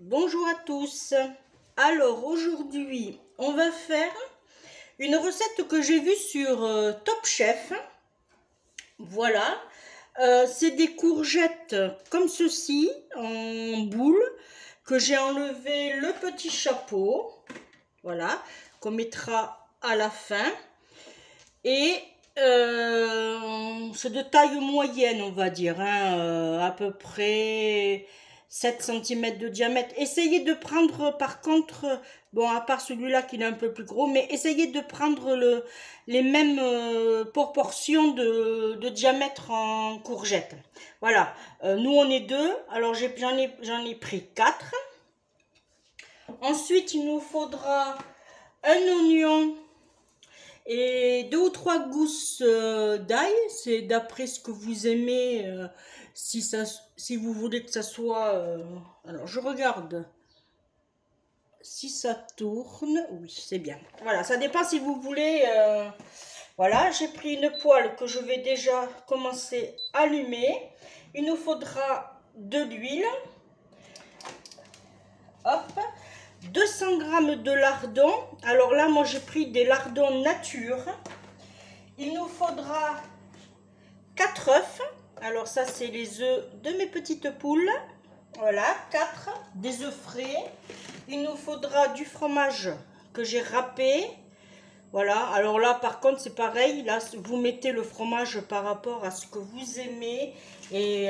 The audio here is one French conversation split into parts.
Bonjour à tous. Alors aujourd'hui, on va faire une recette que j'ai vue sur Top Chef. Voilà. C'est des courgettes comme ceci, en boule, que j'ai enlevé le petit chapeau. Voilà, qu'on mettra à la fin. Et c'est de taille moyenne, on va dire, hein, à peu près 7 cm de diamètre. Essayez de prendre, par contre, bon, à part celui-là qui est un peu plus gros, mais essayez de prendre les mêmes proportions de diamètre en courgettes. Voilà, nous on est deux, alors j'en ai pris 4. Ensuite, il nous faudra un oignon et 2 ou 3 gousses d'ail, c'est d'après ce que vous aimez, si vous voulez que ça soit... alors je regarde si ça tourne, oui c'est bien. Voilà, ça dépend si vous voulez... voilà, j'ai pris une poêle que je vais déjà commencer à allumer. Il nous faudra de l'huile. Hop, 200 g de lardons. Alors là, moi j'ai pris des lardons nature. Il nous faudra 4 œufs. Alors ça, c'est les œufs de mes petites poules. Voilà, 4. Des œufs frais. Il nous faudra du fromage que j'ai râpé. Voilà, alors là, par contre, c'est pareil. Là, vous mettez le fromage par rapport à ce que vous aimez. Et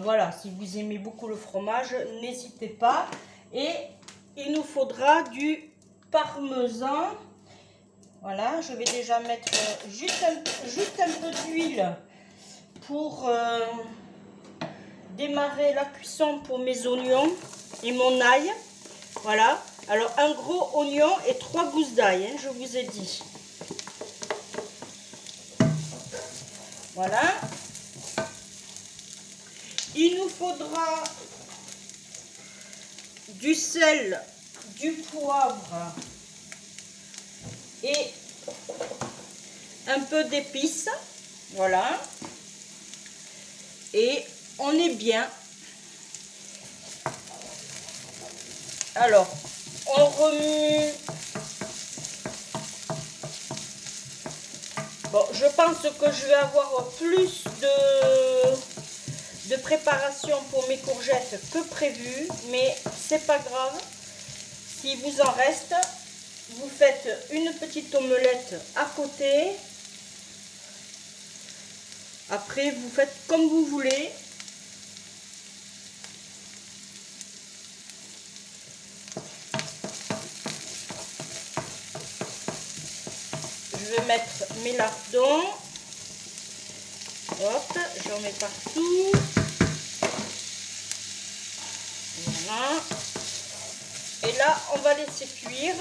voilà, si vous aimez beaucoup le fromage, n'hésitez pas. Et il nous faudra du parmesan. Voilà, je vais déjà mettre juste un peu d'huile pour démarrer la cuisson pour mes oignons et mon ail. Voilà, alors un gros oignon et 3 gousses d'ail, hein, je vous ai dit. Voilà. Il nous faudra du sel, du poivre et un peu d'épices. Voilà. Et on est bien. Alors, on remue. Bon, je pense que je vais avoir plus de préparation pour mes courgettes que prévu, mais c'est pas grave. Si vous en reste, vous faites une petite omelette à côté. Après, vous faites comme vous voulez. Je vais mettre mes lardons. Hop, j'en mets partout. Voilà. Et là, on va laisser cuire.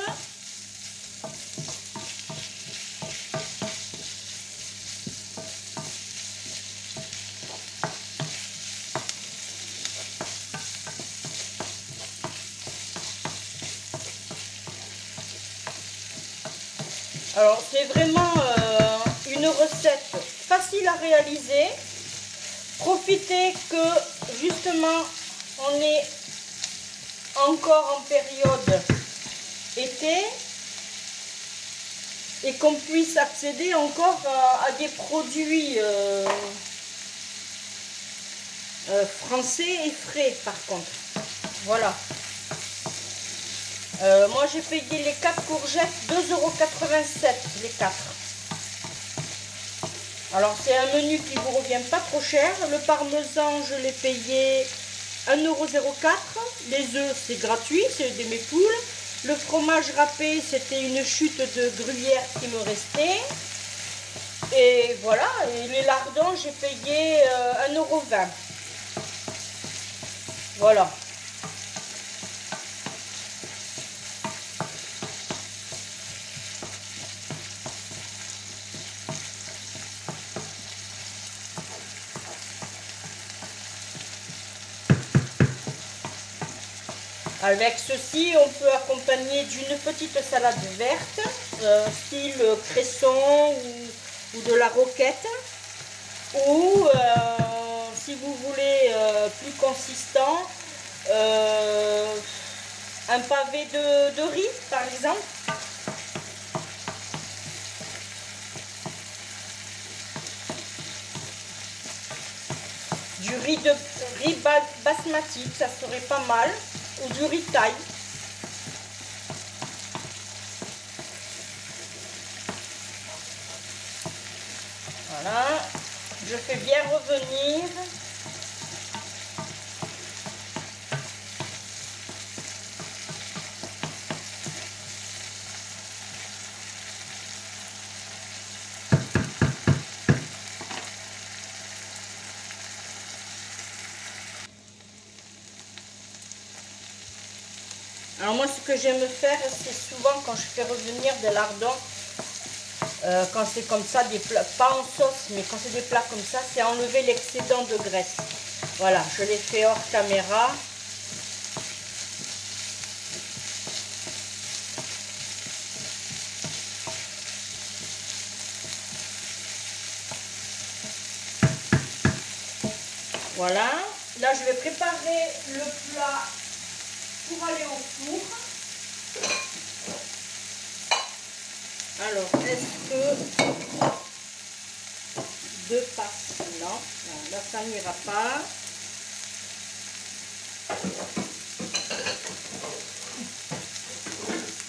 Alors, c'est vraiment une recette facile à réaliser. Profitez que, justement, on est encore en période été et qu'on puisse accéder encore à des produits français et frais, par contre. Voilà. Moi j'ai payé les 4 courgettes 2,87 € les 4. Alors c'est un menu qui vous revient pas trop cher. Le parmesan je l'ai payé 1,04 €. Les œufs c'est gratuit, c'est de mes poules. Le fromage râpé c'était une chute de gruyère qui me restait. Et voilà, et les lardons j'ai payé 1,20 €. Voilà. Avec ceci, on peut accompagner d'une petite salade verte, style cresson ou de la roquette. Ou si vous voulez plus consistant, un pavé de riz, par exemple. Du riz basmati, ça serait pas mal. Ou du riz thaï. Voilà. Je fais bien revenir. Alors moi, ce que j'aime faire, c'est souvent quand je fais revenir des lardons, quand c'est comme ça, des plats, pas en sauce, mais quand c'est des plats comme ça, c'est enlever l'excédent de graisse. Voilà, je l'ai fait hors caméra. Voilà, là je vais préparer le plat pour aller au four. Alors, est-ce que deux passes? Non, là ça n'ira pas.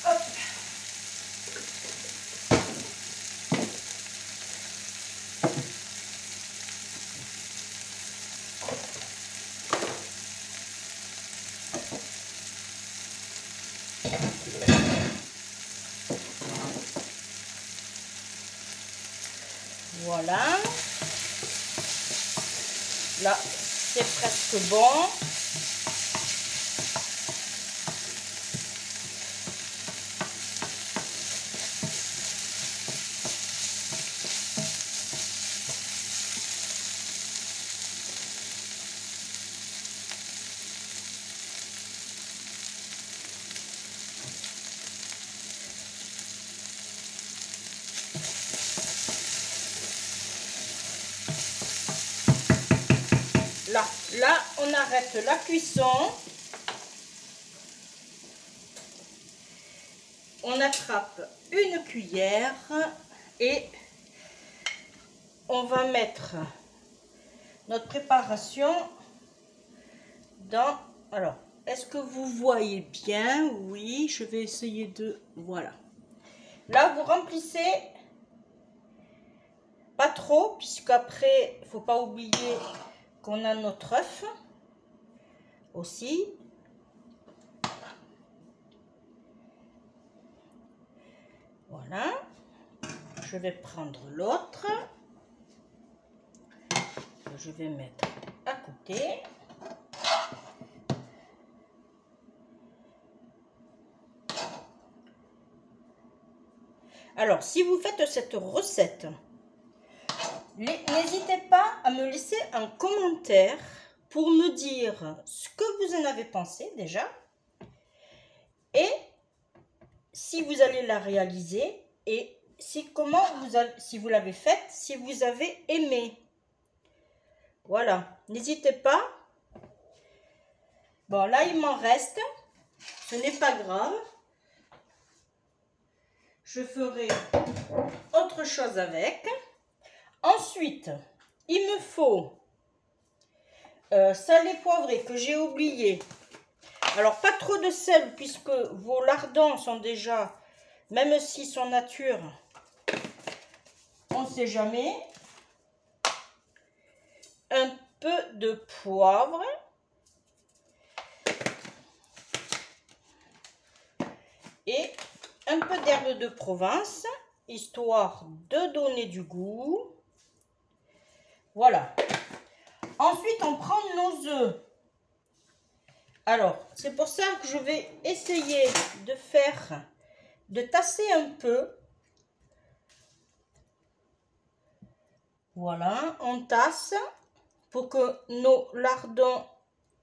Hop. Voilà. Là, c'est presque bon. Là, on arrête la cuisson. On attrape une cuillère et on va mettre notre préparation dans... Alors, est-ce que vous voyez bien? Oui, je vais essayer de... Voilà. Là, vous remplissez pas trop, puisqu'après, il ne faut pas oublier qu'on a notre œuf aussi. Voilà. Je vais prendre l'autre. Je vais mettre à côté. Alors, si vous faites cette recette, n'hésitez pas à me laisser un commentaire pour me dire ce que vous en avez pensé déjà et si vous allez la réaliser et si vous l'avez faite, si vous avez aimé. Voilà, n'hésitez pas. Bon, là, il m'en reste. Ce n'est pas grave. Je ferai autre chose avec. Ensuite, il me faut sel et poivré que j'ai oublié. Alors, pas trop de sel puisque vos lardons sont déjà, même s'ils sont nature, on ne sait jamais. Un peu de poivre. Et un peu d'herbe de Provence, histoire de donner du goût. Voilà. Ensuite, on prend nos œufs. Alors, c'est pour ça que je vais essayer de tasser un peu. Voilà, on tasse pour que nos lardons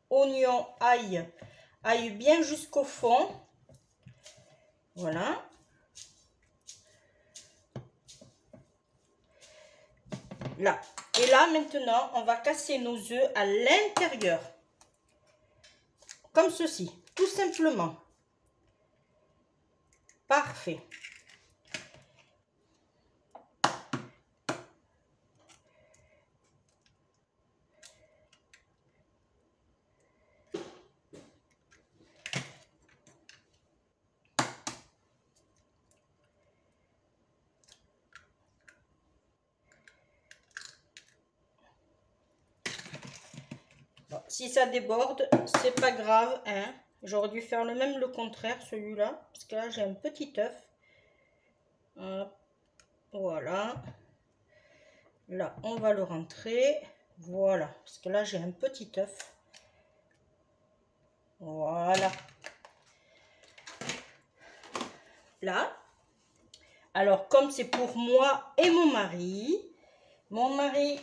oignons aillent bien jusqu'au fond. Voilà. Là. Et là, maintenant, on va casser nos œufs à l'intérieur. Comme ceci, tout simplement. Parfait. Bon, si ça déborde, c'est pas grave, hein. J'aurais dû faire le contraire, celui-là, parce que là j'ai un petit œuf. Voilà. Là, on va le rentrer. Voilà, parce que là j'ai un petit œuf. Voilà. Là. Alors, comme c'est pour moi et mon mari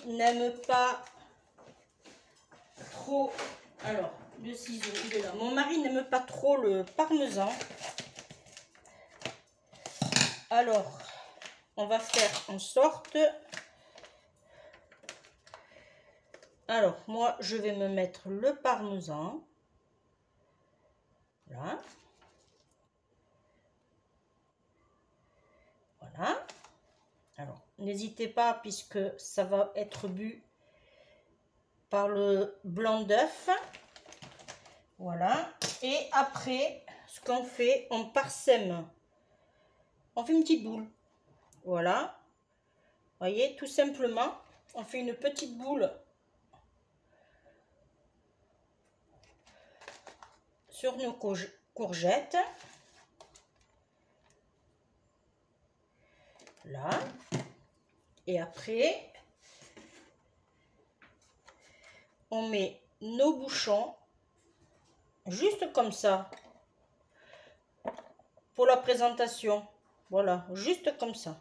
n'aime pas trop. Alors, le ciseau, il est là. Mon mari n'aime pas trop le parmesan. Alors, on va faire en sorte. Alors, moi, je vais me mettre le parmesan. Là. Voilà. Alors, n'hésitez pas, puisque ça va être bu par le blanc d'œuf. Voilà. Et après, ce qu'on fait, on parsème. On fait une petite boule. Voilà. Voyez, tout simplement, on fait une petite boule sur nos courgettes. Là. Et après, on met nos bouchons juste comme ça pour la présentation. Voilà, juste comme ça.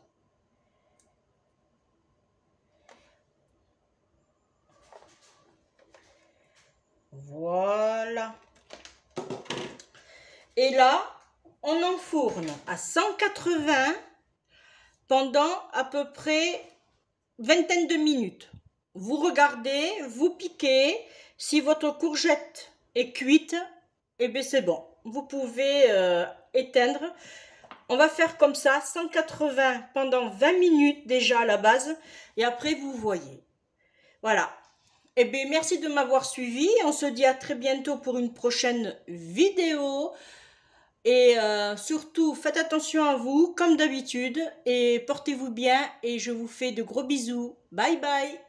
Voilà. Et là, on enfourne à 180 pendant à peu près vingtaine de minutes. Vous regardez, vous piquez. Si votre courgette est cuite, et bien c'est bon. Vous pouvez éteindre. On va faire comme ça, 180 pendant 20 minutes déjà à la base. Et après, vous voyez. Voilà. Eh bien, merci de m'avoir suivi. On se dit à très bientôt pour une prochaine vidéo. Et surtout, faites attention à vous, comme d'habitude. Et portez-vous bien. Et je vous fais de gros bisous. Bye bye.